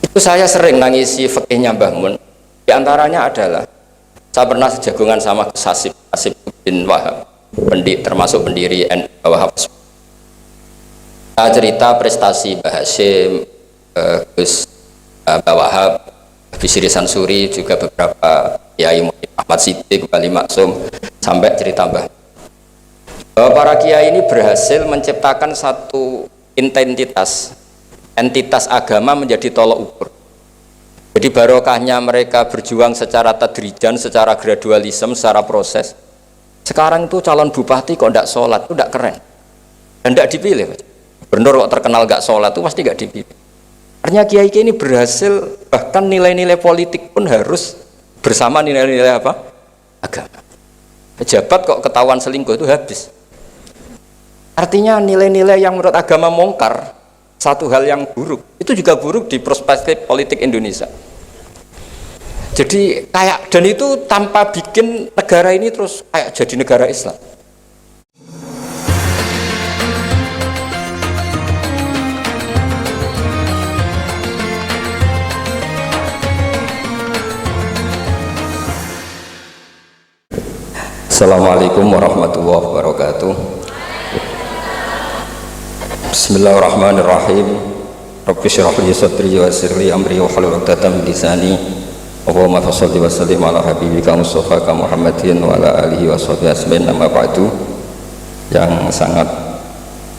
Itu saya sering nangisi fikihnya Mbah Mun. Di antaranya adalah saya pernah sejagongan sama Gus Hasib bin Wahab, termasuk pendiri NU Wahab. Saya cerita prestasi Mbah Hasyim, Gus Mbah Wahab, Bisri Sansuri, juga beberapa Kiai Ahmad Siddiq, Wali Maksum, sampai cerita Mbah bahwa para kiai ini berhasil menciptakan satu entitas agama menjadi tolok ukur. Jadi barokahnya mereka berjuang secara tadrijan, secara gradualisme, secara proses. Sekarang itu calon bupati kok tidak sholat, itu tidak keren dan tidak dipilih. Gubernur kok terkenal nggak sholat itu pasti nggak dipilih. Artinya kiai ini berhasil, bahkan nilai-nilai politik pun harus bersama nilai-nilai apa? Agama. Pejabat kok ketahuan selingkuh itu habis. Artinya nilai-nilai yang menurut agama mungkar, satu hal yang buruk, itu juga buruk di perspektif politik Indonesia. Jadi dan itu tanpa bikin negara ini terus kayak jadi negara Islam. Assalamualaikum warahmatullahi wabarakatuh. Bismillahirrahmanirrahim. Rabbi shrah li sadri wa yassir li amri wahlul 'uqdatam min lisani. Allahumma shalli wa sallim ala habibika Mustafa Muhammadin wa ala alihi wa sahbihi ajmain. Amma ba'du. Yang sangat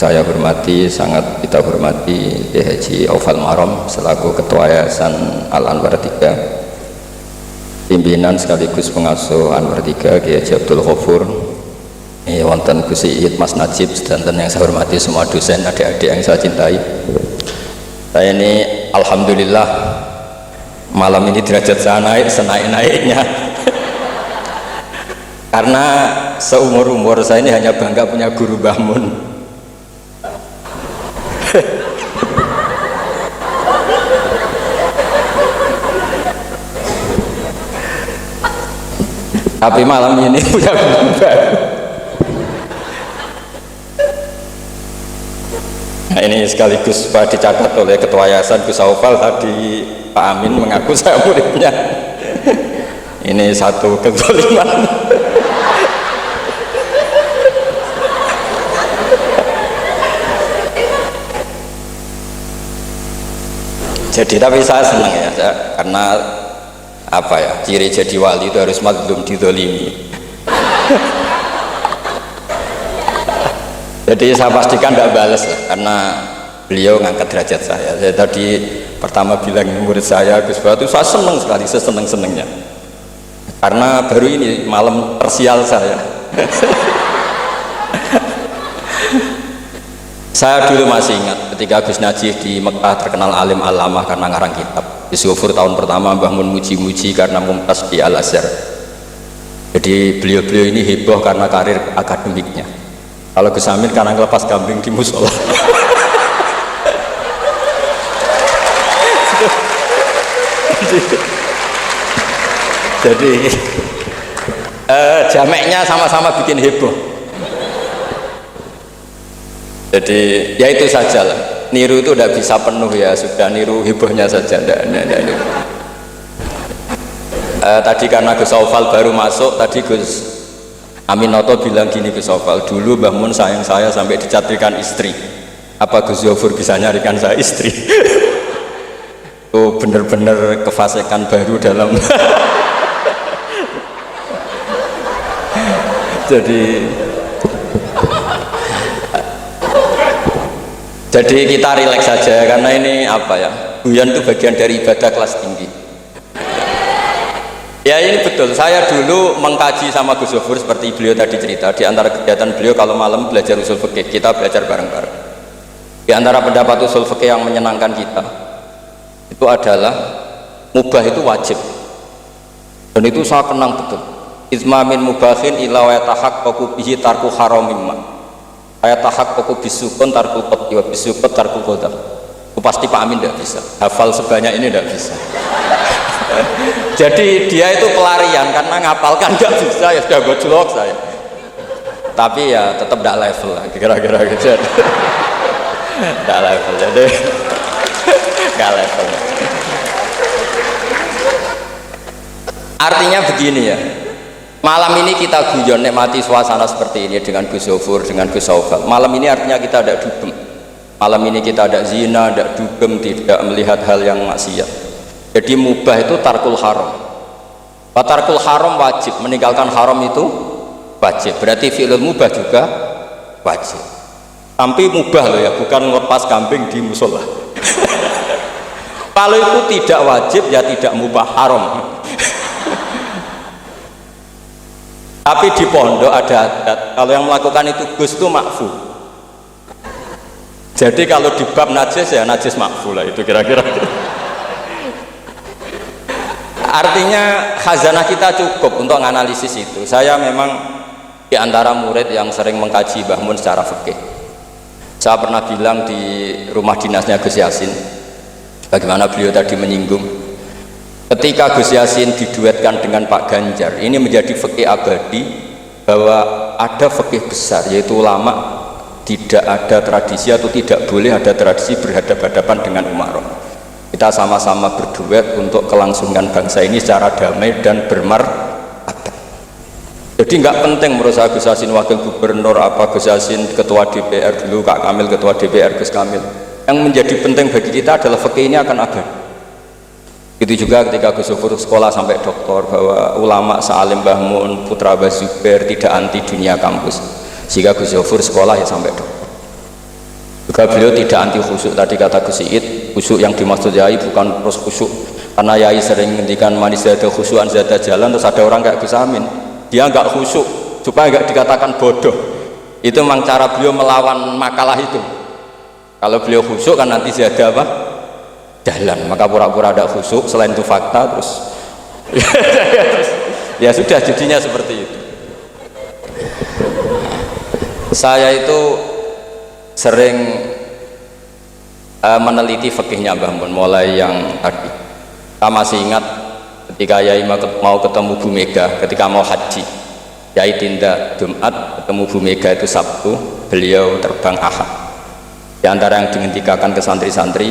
saya hormati, sangat kita hormati Kiai Haji Aufal Marom selaku Ketua Yayasan Al Anwar 3, pimpinan sekaligus pengasuh Anwar 3 Kiai Haji Abdul Ghafur, wonten Gus Iid, Mas Najib, dan yang saya hormati semua dosen, adik-adik yang saya cintai. Saya ini alhamdulillah malam ini derajat saya naik senaik-naiknya karena seumur-umur saya ini hanya bangga punya guru Mbah Mun. Tapi malam ini punya guru baru. Nah, ini sekaligus dicatat oleh Ketua Yayasan Gus Aufal tadi, Pak Amin mengaku saya muridnya. Ini satu kezaliman. Jadi tapi saya senang ya, karena apa ya, ciri jadi wali itu harus mazlum dizalimi. Jadi saya pastikan tidak balas lah, karena beliau ngangkat derajat saya. Saya tadi pertama bilang ini murid saya Gus Batu, saya senang sekali, seseneng-senengnya. Karena baru ini malam tersial saya. Saya dulu masih ingat ketika Gus Najih di Mekah terkenal alim alamah karena ngarang kitab. Gus Ghafur tahun pertama Mbah Mun muji-muji karena mumtaz di Al Azhar. Jadi beliau-beliau ini heboh karena karir akademiknya. Kalau Gus Amin karena ngelepas gambling di musola. Jadi jameknya sama-sama bikin heboh. Jadi ya itu saja lah. Niru itu udah bisa penuh ya, sudah niru hebohnya saja. Tadi karena Gus Aufal baru masuk, tadi Gus Aminoto bilang gini Gus Aufal, dulu Mbah Mun sayang saya sampai dicatrikan istri. Apa Gus Ghafur bisa nyarikan saya istri? Oh bener-bener kefasikan baru dalam. Jadi kita rileks saja karena ini apa ya, guyon itu bagian dari ibadah kelas tinggi. Ya ini betul, saya dulu mengkaji sama Gus Ghafur seperti beliau tadi cerita. Di antara kegiatan beliau kalau malam belajar usul fikih, kita belajar bareng-bareng. Di antara pendapat usul fikih yang menyenangkan kita itu adalah mubah itu wajib, dan itu saya kenang betul. Izma min mubahin ila wa yatahaqqaqu bihi tarku haramimma. Ayatahaqqaqu bisukun tarku qadhi wa bisukut tarku qadar. Itu pasti Pak Amin tidak bisa hafal sebanyak ini, tidak bisa. Jadi dia itu pelarian karena ngapalkan nggak bisa, ya sudah gojlok saya. Tapi ya tetap tidak level lah, kira-kira gitu. Tidak level, jadi nggak level. Artinya begini ya, malam ini kita guyon nikmati suasana seperti ini dengan Gus Zofur, dengan Gus Saufal. Malam ini artinya kita ada dugem. Malam ini kita ada zina, ada dugem, tidak melihat hal yang maksiat. Jadi mubah itu tarkul haram. Tarkul haram wajib, meninggalkan haram itu wajib. Berarti fi'lul mubah juga wajib. Tapi mubah loh ya, bukan ngelepas kambing di musola. Kalau itu tidak wajib ya tidak mubah, haram. Tapi di pondok ada adat, kalau yang melakukan itu Gus itu makfu. Jadi kalau di bab najis ya najis makfu lah, itu kira-kira. Artinya khazanah kita cukup untuk menganalisis itu. Saya memang di antara murid yang sering mengkaji Mbah Mun secara fikih. Saya pernah bilang di rumah dinasnya Gus Yasin, bagaimana beliau tadi menyinggung, ketika Gus Yasin diduetkan dengan Pak Ganjar, ini menjadi fikih abadi bahwa ada fikih besar, yaitu ulama tidak ada tradisi atau tidak boleh ada tradisi berhadapan-hadapan dengan umarok. Kita sama-sama berduet untuk kelangsungan bangsa ini secara damai dan bermartabat. Jadi nggak penting menurut saya Gus Yasin wakil gubernur, apa Gus Yasin ketua DPR dulu, Kak Kamil ketua DPR, Gus Kamil. Yang menjadi penting bagi kita adalah fikih ini akan abadi. Itu juga ketika Gus Zofur sekolah sampai doktor, bahwa ulama Sa'alim Mbah Mun, putra Mbah Zubair tidak anti dunia kampus, sehingga Gus Zofur sekolah ya sampai dokter. Juga beliau tidak anti khusyuk, tadi kata Gus Iid, khusyuk yang dimaksud Yai bukan terus khusyuk karena Yai sering menghentikan manis zada khusyuan zada jalan, terus ada orang kayak Gus Amin dia nggak khusyuk supaya nggak dikatakan bodoh. Itu memang cara beliau melawan makalah itu. Kalau beliau khusyuk kan nanti zada apa? Jalan, maka pura-pura ada khusyuk, selain itu fakta terus ya sudah jadinya seperti itu. Saya itu sering meneliti fikihnya Mbah Mun, mulai yang tadi. Saya masih ingat ketika Yai mau ketemu Bu Mega ketika mau haji, Yai tindak Jumat, ketemu Bu Mega itu Sabtu, beliau terbang Ahad. Di antara yang dihentikan ke santri-santri,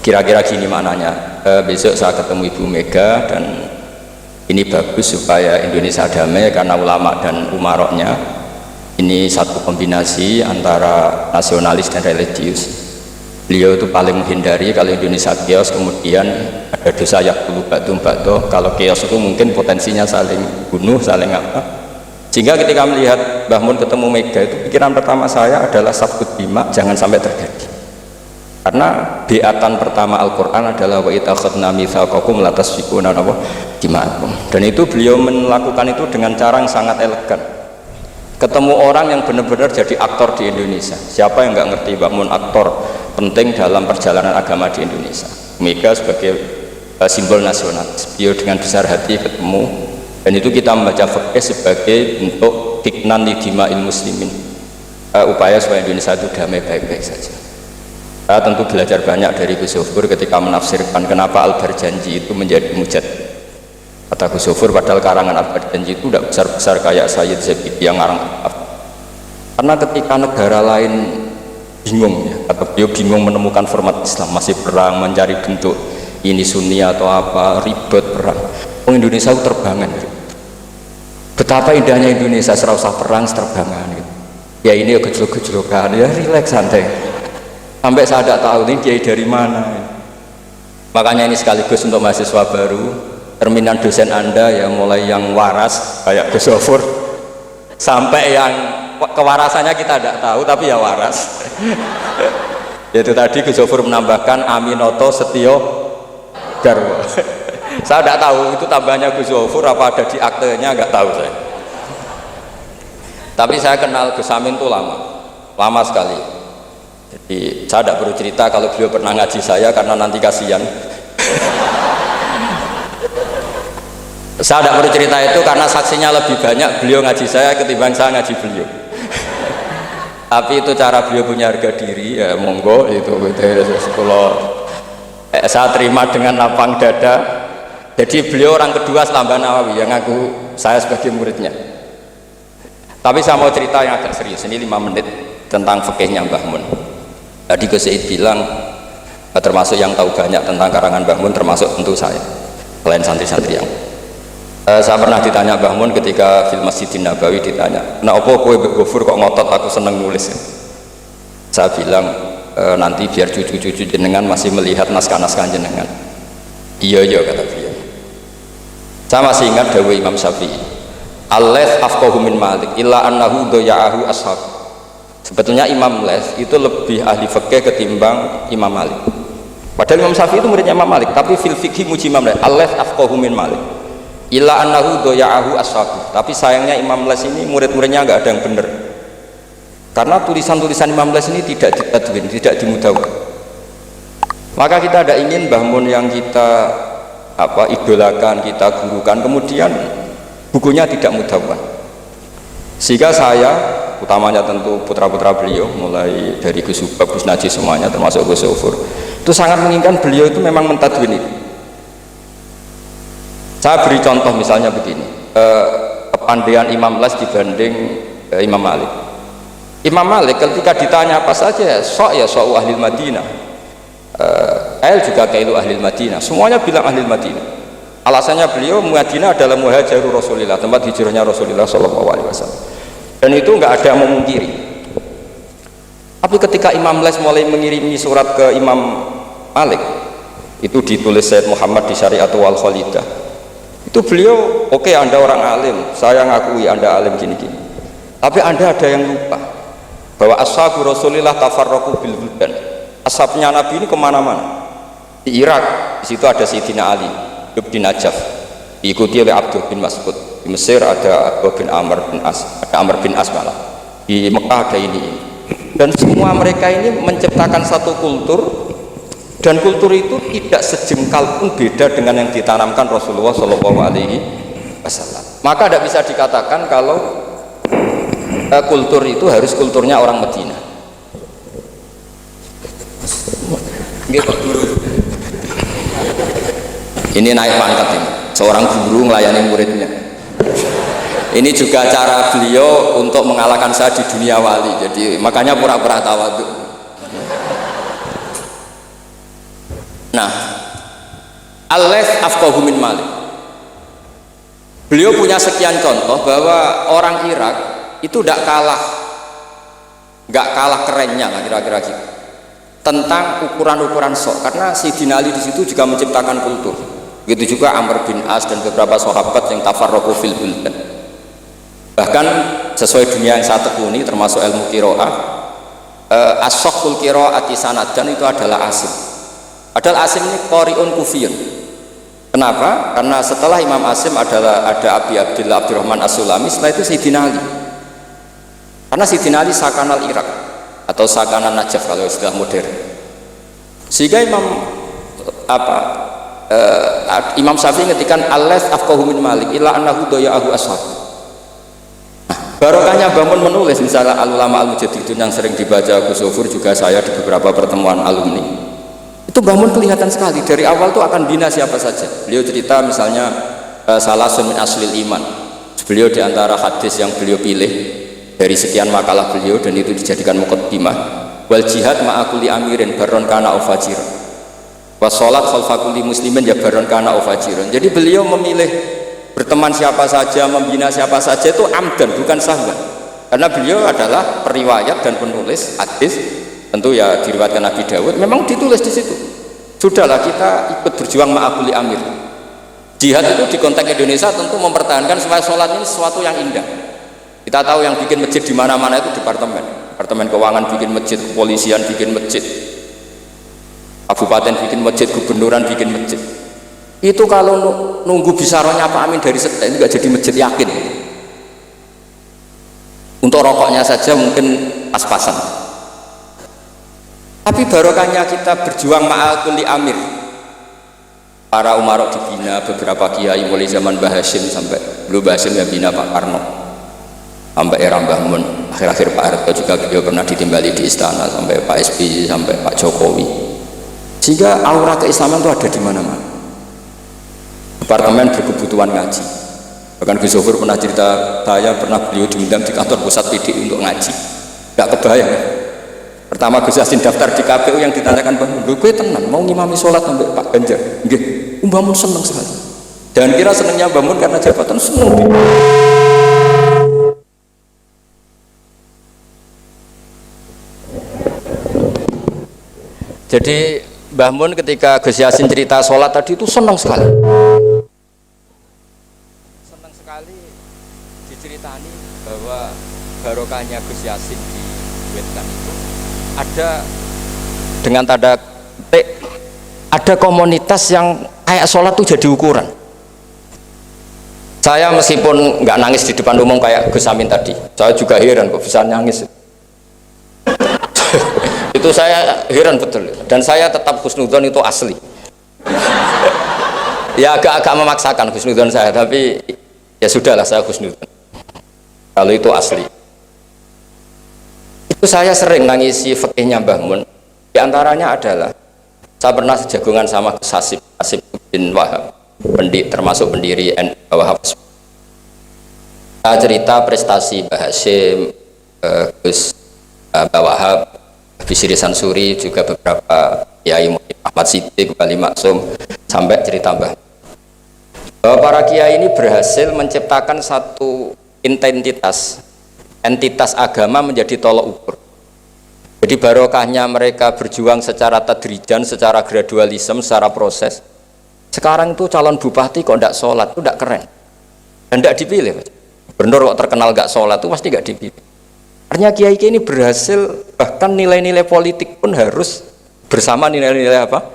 kira-kira gini maknanya, besok saya ketemu Ibu Mega dan ini bagus supaya Indonesia damai karena ulama dan umaroknya ini satu kombinasi antara nasionalis dan religius. Beliau itu paling menghindari kalau Indonesia chaos, kemudian ada dosa yakulu batu batu. Kalau chaos itu mungkin potensinya saling bunuh, saling apa. Sehingga ketika melihat Mbah Mun ketemu Mega itu pikiran pertama saya adalah sabkut bima, jangan sampai terjadi. Karena beatan pertama Al-Quran adalah wa itakhadna mitsaqakum la tasfikuna dima'akum. Dan itu beliau melakukan itu dengan cara yang sangat elegan. Ketemu orang yang benar-benar jadi aktor di Indonesia. Siapa yang nggak ngerti Mbah Mun aktor penting dalam perjalanan agama di Indonesia. Mega sebagai simbol nasional. Beliau dengan besar hati ketemu, dan itu kita membaca fikih sebagai bentuk tiknan lidima'il muslimin, upaya supaya Indonesia itu damai baik-baik saja. Saya tentu belajar banyak dari Gus Zofur ketika menafsirkan kenapa Al-Barjanji itu menjadi mujad. Kata Gus Zofur, padahal karangan Al-Barjanji itu tidak besar-besar kayak Sayyid Zabidi yang ngarang. Karena ketika negara lain bingung, ya, kata beliau bingung menemukan format Islam, masih perang, mencari bentuk ini Sunni atau apa, ribet perang. Indonesia itu terbangan. Betapa indahnya Indonesia, serasa perang, terbangan. Gitu. Ya ini ya gejolak-gejolokan, ya rileks santai. Sampai saya tidak tahu ini kiai dari mana. Makanya ini sekaligus untuk mahasiswa baru, terminan dosen Anda ya, mulai yang waras kayak Gus Zofur sampai yang kewarasannya kita tidak tahu tapi ya waras. Itu tadi Gus Zofur menambahkan Aminoto Setio Garwo. Saya tidak tahu itu tambahnya Gus Zofur apa ada di aktenya, nggak tahu saya. Tapi saya kenal Gus Amin itu lama sekali. Jadi saya tidak perlu cerita kalau beliau pernah ngaji saya karena nanti kasihan. Saya tidak perlu cerita itu karena saksinya lebih banyak beliau ngaji saya ketimbang saya ngaji beliau. Tapi itu cara beliau punya harga diri, ya monggo itu kalau saya terima dengan lapang dada. Jadi beliau orang kedua setelah Mbah Nawawi yang ngaku saya sebagai muridnya. Tapi saya mau cerita yang agak serius, ini 5 menit tentang fikihnya Mbah Mun. Tadi Gus Said bilang termasuk yang tahu banyak tentang karangan Mbah Mun termasuk tentu saya. selain santri-santri yang saya pernah ditanya Mbah Mun ketika film Masjidin Nabawi, ditanya, nah apa kowe Mbak Gofur kok ngotot aku seneng nulis ya? Saya bilang nanti biar cucu-cucu jenengan masih melihat naskah-naskah jenengan. Iya kata beliau. Saya masih ingat dawuh Imam Syafi'i, al-laits afqahu min Malik illa annahu daya'ahu ashab. Sebetulnya Imam Laits itu lebih ahli fikih ketimbang Imam Malik. Padahal Imam Syafi'i itu muridnya Imam Malik, tapi fil fikih muji Imam Laits, al-laits afqahu min Malik illa annahu daya'ahu ashab. Tapi sayangnya Imam Laits ini murid-muridnya nggak ada yang benar, karena tulisan-tulisan Imam Laits ini tidak ditadwin, tidak dimudawwan. Maka kita tidak ingin Mbah Mun yang kita idolakan, kita gurukan, kemudian bukunya tidak mudawwan. Sehingga saya, utamanya tentu putra-putra beliau, mulai dari Gus Subab, Gus Najih semuanya, termasuk Gus Sofur, itu sangat menginginkan beliau itu memang mentadwin itu. Saya beri contoh misalnya begini, kepandaian Imam Laits dibanding Imam Malik. Imam Malik ketika ditanya apa saja, sok ahli Madinah, Kail juga kailu ahli Madinah, semuanya bilang ahli Madinah. Alasannya beliau Madinah adalah muhajirur Rasulillah, tempat hijrahnya Rasulullah SAW, dan itu nggak ada yang memungkiri. Tapi ketika Imam Laits mulai mengirimi surat ke Imam Malik, itu ditulis Sayyid Muhammad di Syariatul Wal Khalidah, itu beliau, oke, Anda orang alim, saya ngakui Anda alim gini-gini, tapi Anda ada yang lupa bahwa ashabu Rasulillah tafarraqu bil buldan. Ashabnya Nabi ini kemana-mana. Di Irak, di situ ada Sayyidina Ali, hidup di Najaf, diikuti oleh Abdul bin Mas'ud. Di Mesir ada Abu bin Amr bin As, ada Amr bin As malah. Di Mekah ada ini. Dan semua mereka ini menciptakan satu kultur, dan kultur itu tidak sejengkal pun beda dengan yang ditanamkan Rasulullah SAW. Maka tidak bisa dikatakan kalau kultur itu harus kulturnya orang Madinah. Ini naik pangkat ini, seorang guru melayani muridnya. Ini juga cara beliau untuk mengalahkan saya di dunia wali, jadi makanya pura-pura tawadhu. Nah, al-laits afqahu min Malik. Beliau punya sekian contoh bahwa orang Irak itu nggak kalah kerennya lah kira-kira gitu, tentang ukuran-ukuran sok, karena Sayyidina Ali di situ juga menciptakan kultur. Begitu juga Amr bin As dan beberapa sahabat yang tafarraqu fil buldan. Bahkan sesuai dunia yang saya tekuni, termasuk ilmu qiraah, as-sakhul qiraati sanadan itu adalah Asim. Padahal Asim ini qari'un kufiyun. Kenapa? Karena setelah Imam Asim ada Abi Abdillah Abdurrahman As-Sulami, setelah itu Sayyidina Ali. Karena Sayyidina Ali sakanal Irak atau sakanan Najaf kalau istilah modern. Sehingga Imam Syafi'i ngetikan al-laits afqahu min Malik illa annahu daya'ahu ashab. Barokahnya bangun menulis misalnya al-ulama al-mujaddidun yang sering dibaca Gus Sofur, juga saya di beberapa pertemuan alumni, itu bangun kelihatan sekali dari awal tuh akan bina siapa saja. Beliau cerita misalnya salasun min aslil iman, beliau diantara hadis yang beliau pilih dari sekian makalah beliau dan itu dijadikan muqaddimah, wal jihad ma'akuli amirin baron kana ufajiran wasolat khalfakuli muslimin ya baron kana ufajiran. Jadi beliau memilih berteman siapa saja, membina siapa saja itu amdan, bukan sahwan, karena beliau adalah periwayat dan penulis hadis. Tentu ya diriwayatkan Nabi Dawud, memang ditulis di situ. Sudahlah kita ikut berjuang ma'akuli amir. Jihad itu di konteks Indonesia tentu mempertahankan supaya sholat ini sesuatu yang indah. Kita tahu yang bikin masjid di mana-mana itu departemen keuangan bikin masjid, kepolisian bikin masjid, kabupaten bikin masjid, gubernuran bikin masjid. Itu kalau nunggu bisaronya Pak Amin dari setel itu nggak jadi masjid, yakin. Untuk rokoknya saja mungkin pas-pasan. Tapi barokahnya kita berjuang ma'akuli amir. Para umarok dibina, beberapa kiai mulai zaman Mbah Hasyim sampai belum Mbah Hasyim yang bina Pak Karno, sampai era Mbah Mun, akhir-akhir Pak Harto juga beliau pernah ditimbali di istana, sampai Pak SBY, sampai Pak Jokowi. Sehingga aura keislaman itu ada di mana-mana. Departemen berkebutuhan ngaji. Bahkan Gus Sofur pernah cerita, saya pernah beliau diundang di kantor pusat PDI untuk ngaji. Gak kebayang. Pertama Gus Yassin daftar di KPU yang ditanyakan, Bang, gue tenang mau ngimami sholat sampai Pak Ganjar. Nggih, Mbah Mun seneng sekali. Jangan kira senengnya Mbah Mun karena jabatan, seneng. Jadi Mbah Mun ketika Gus Yasin cerita sholat tadi itu senang sekali. Senang sekali diceritani bahwa barokahnya Gus Yasin di Wetan itu ada dengan tanda petik, ada komunitas yang kayak sholat itu jadi ukuran. Saya meskipun nggak nangis di depan umum kayak Gus Amin tadi, saya juga heran kok bisa nangis. Itu saya heran betul, dan saya tetap husnudzon itu asli. Ya agak memaksakan husnudzon saya, tapi ya sudahlah, saya husnudzon kalau itu asli. Itu saya sering nangisi fikihnya Mbah Mun. Di antaranya adalah saya pernah sejagongan sama Gus Hasib bin Wahab, termasuk pendiri NU Wahab. Saya cerita prestasi Mbah Hasyim, Gus Mbah Wahab, Bisri Sansuri, juga beberapa Kiai Ahmad Siddiq, Bali Maksum, sampai cerita Mbah bahwa para kiai ini berhasil menciptakan satu entitas agama menjadi tolok ukur. Jadi barokahnya mereka berjuang secara tadrijan, secara gradualisme, secara proses. Sekarang itu calon bupati kok tidak sholat, itu tidak keren dan tidak dipilih. Gubernur kok terkenal nggak sholat, itu pasti nggak dipilih. Artinya kiai ini berhasil, bahkan nilai-nilai politik pun harus bersama nilai-nilai apa?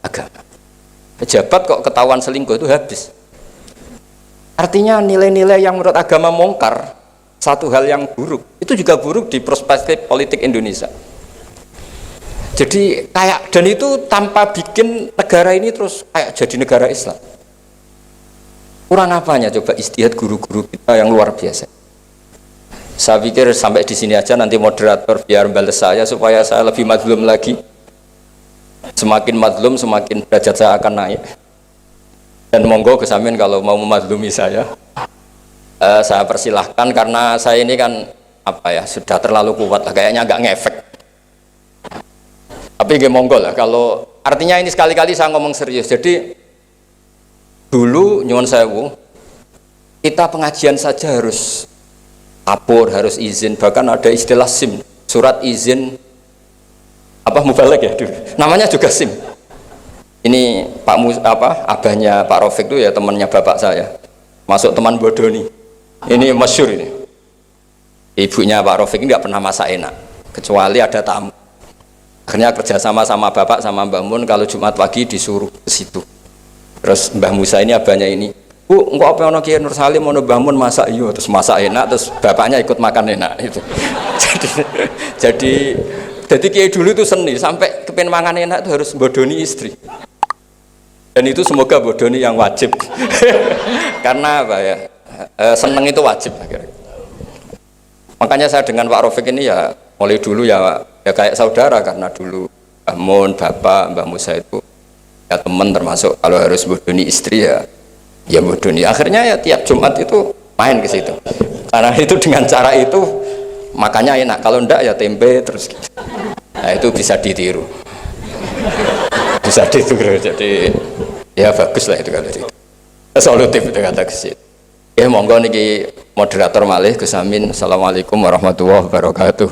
Agama. Pejabat kok ketahuan selingkuh itu habis. Artinya nilai-nilai yang menurut agama mongkar, satu hal yang buruk, itu juga buruk di perspektif politik Indonesia. Jadi kayak, dan itu tanpa bikin negara ini terus kayak jadi negara Islam. Kurang apanya coba istihad guru-guru kita yang luar biasa. Saya pikir sampai di sini aja, nanti moderator biar balas saya supaya saya lebih madlum lagi. Semakin madlum semakin derajat saya akan naik. Dan monggo Gus Amin kalau mau memadlumi saya persilahkan, karena saya ini kan apa ya, sudah terlalu kuat lah, kayaknya agak ngefek. Tapi nggih monggo lah, kalau artinya ini sekali-kali saya ngomong serius. Jadi dulu nyuwun sewu, kita pengajian saja harus lapor, harus izin, bahkan ada istilah SIM, surat izin apa mubalek ya dulu, namanya juga SIM. Ini abahnya Pak Rafiq itu ya temannya bapak saya, masuk teman bodoni, ini masyhur ini. Ibunya Pak Rafiq ini nggak pernah masak enak, kecuali ada tamu. Akhirnya kerjasama sama bapak sama Mbah Mun, kalau Jumat pagi disuruh ke situ. Terus Mbah Musa ini abahnya ini, Bu, engkau apa ono Kiai Nur Salim ono Mbah Mun masak, iya, terus masak enak, terus bapaknya ikut makan enak itu. jadi Kiai dulu itu seni, sampai kepen mangan enak itu harus bodoni istri. Dan itu semoga bodoni yang wajib. Karena apa ya? Seneng itu wajib akhirnya. Makanya saya dengan Pak Rafiq ini ya mulai dulu ya kayak saudara, karena dulu Mbah Mun, bapak, Mbah Musa itu ya teman, termasuk kalau harus bodoni istri ya bodoni. Akhirnya ya tiap Jumat itu main ke situ. Karena itu dengan cara itu makanya enak, kalau enggak ya tempe terus gitu. Nah itu bisa ditiru. Bisa ditiru, jadi ya bagus lah itu kalau itu. Solutif itu kata Gus. Ya monggo niki moderator malih Gus Amin. Assalamualaikum warahmatullahi wabarakatuh.